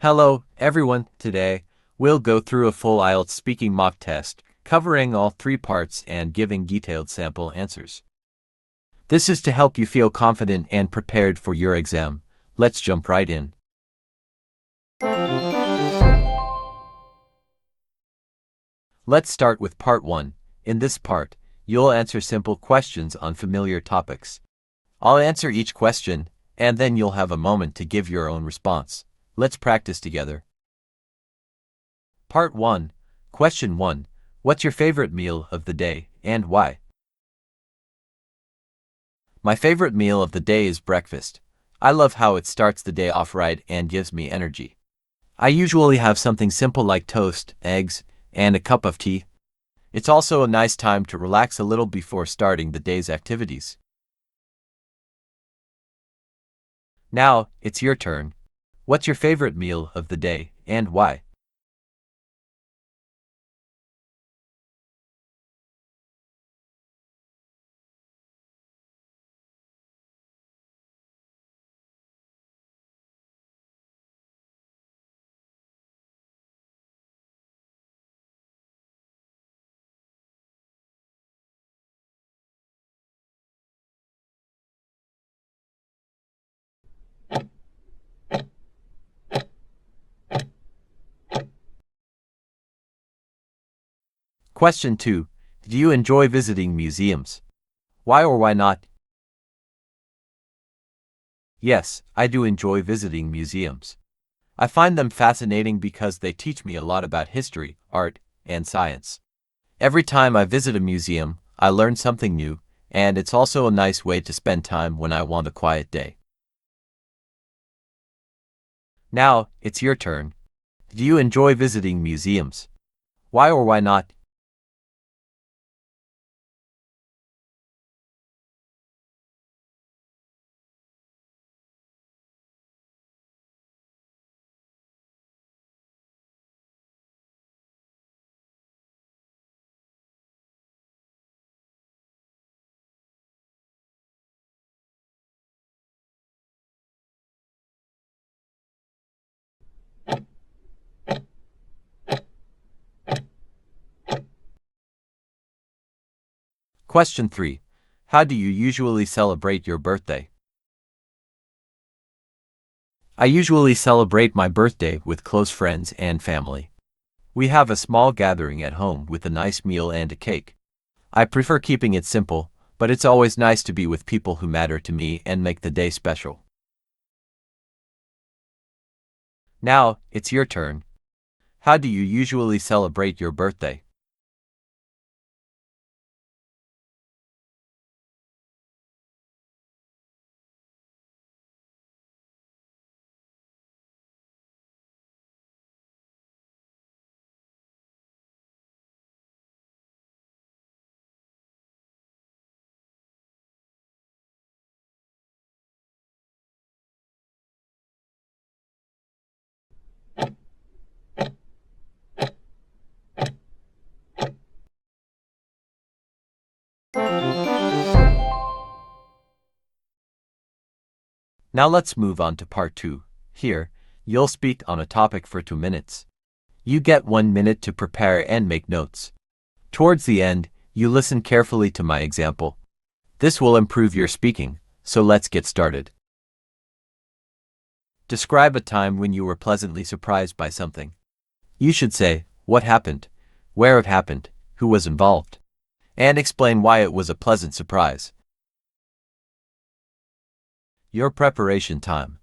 Hello, everyone. Today, we'll go through a full IELTS speaking mock test, covering all three parts and giving detailed sample answers. This is to help you feel confident and prepared for your exam. Let's jump right in. Let's start with part 1. In this part, you'll answer simple questions on familiar topics. I'll answer each question, and then you'll have a moment to give your own response. Let's practice together. Part 1. Question 1. What's your favorite meal of the day, and why? My favorite meal of the day is breakfast. I love how it starts the day off right and gives me energy. I usually have something simple like toast, eggs, and a cup of tea. It's also a nice time to relax a little before starting the day's activities. Now, it's your turn. What's your favorite meal of the day, and why? Question 2. Do you enjoy visiting museums? Why or why not? Yes, I do enjoy visiting museums. I find them fascinating because they teach me a lot about history, art, and science. Every time I visit a museum, I learn something new, and it's also a nice way to spend time when I want a quiet day. Now, it's your turn. Do you enjoy visiting museums? Why or why not? Question 3. How do you usually celebrate your birthday? I usually celebrate my birthday with close friends and family. We have a small gathering at home with a nice meal and a cake. I prefer keeping it simple, but it's always nice to be with people who matter to me and make the day special. Now, it's your turn. How do you usually celebrate your birthday? Now let's move on to part 2. Here, you'll speak on a topic for 2 minutes. You get 1 minute to prepare and make notes. Towards the end, you listen carefully to my example. This will improve your speaking, so let's get started. Describe a time when you were pleasantly surprised by something. You should say, what happened, where it happened, who was involved, and explain why it was a pleasant surprise. Your preparation time.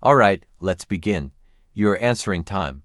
Alright, let's begin. Your answering time.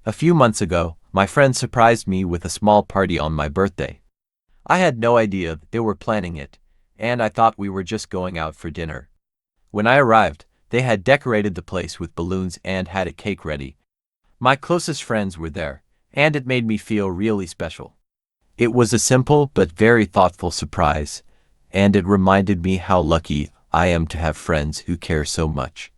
A few months ago, my friends surprised me with a small party on my birthday. I had no idea they were planning it, and I thought we were just going out for dinner. When I arrived, they had decorated the place with balloons and had a cake ready. My closest friends were there, and it made me feel really special. It was a simple but very thoughtful surprise, and it reminded me how lucky I am to have friends who care so much.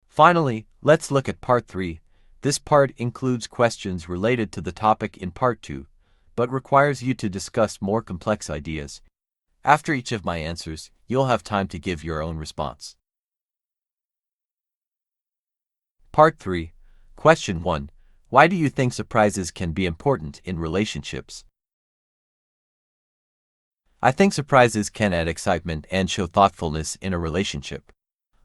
Finally, let's look at part 3. This part includes questions related to the topic in part 2, but requires you to discuss more complex ideas. After each of my answers, you'll have time to give your own response. Part 3. Question 1. Why do you think surprises can be important in relationships? I think surprises can add excitement and show thoughtfulness in a relationship.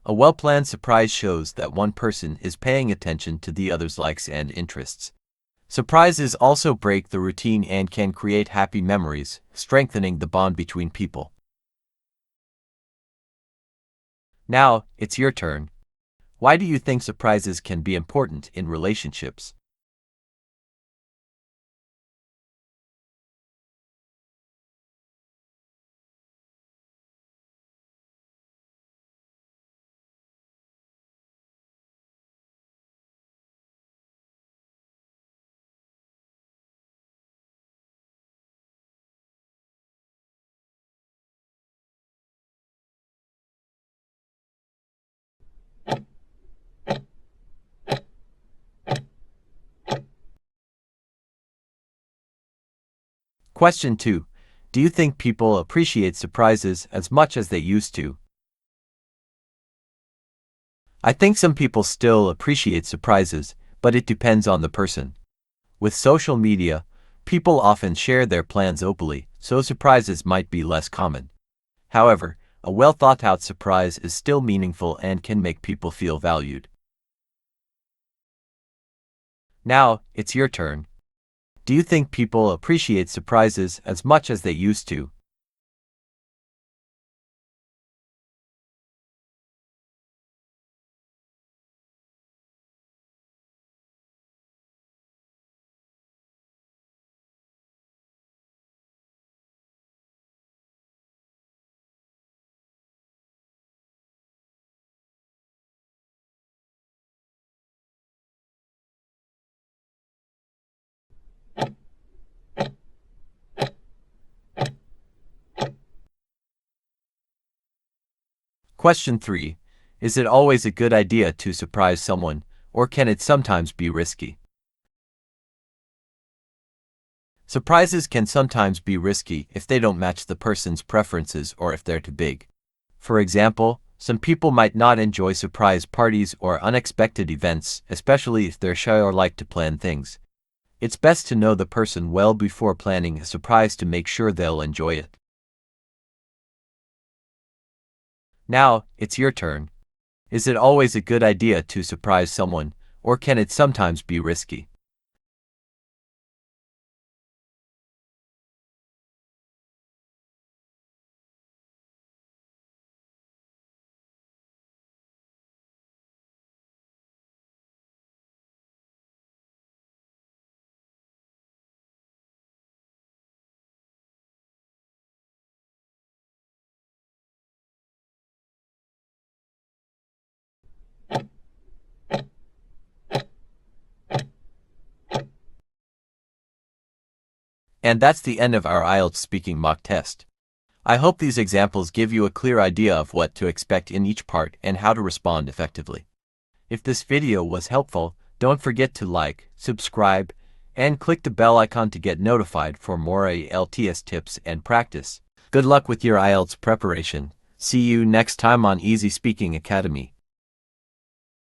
A well-planned surprise shows that one person is paying attention to the other's likes and interests. Surprises also break the routine and can create happy memories, strengthening the bond between people. Now, it's your turn. Why do you think surprises can be important in relationships? Question 2. Do you think people appreciate surprises as much as they used to? I think some people still appreciate surprises, but it depends on the person. With social media, people often share their plans openly, so surprises might be less common. However, a well-thought-out surprise is still meaningful and can make people feel valued. Now, it's your turn. Do you think people appreciate surprises as much as they used to? Question 3. Is it always a good idea to surprise someone, or can it sometimes be risky? Surprises can sometimes be risky if they don't match the person's preferences or if they're too big. For example, some people might not enjoy surprise parties or unexpected events, especially if they're shy or like to plan things. It's best to know the person well before planning a surprise to make sure they'll enjoy it. Now, it's your turn. Is it always a good idea to surprise someone, or can it sometimes be risky? And that's the end of our IELTS Speaking Mock Test. I hope these examples give you a clear idea of what to expect in each part and how to respond effectively. If this video was helpful, don't forget to like, subscribe, and click the bell icon to get notified for more IELTS tips and practice. Good luck with your IELTS preparation. See you next time on Easy Speaking Academy.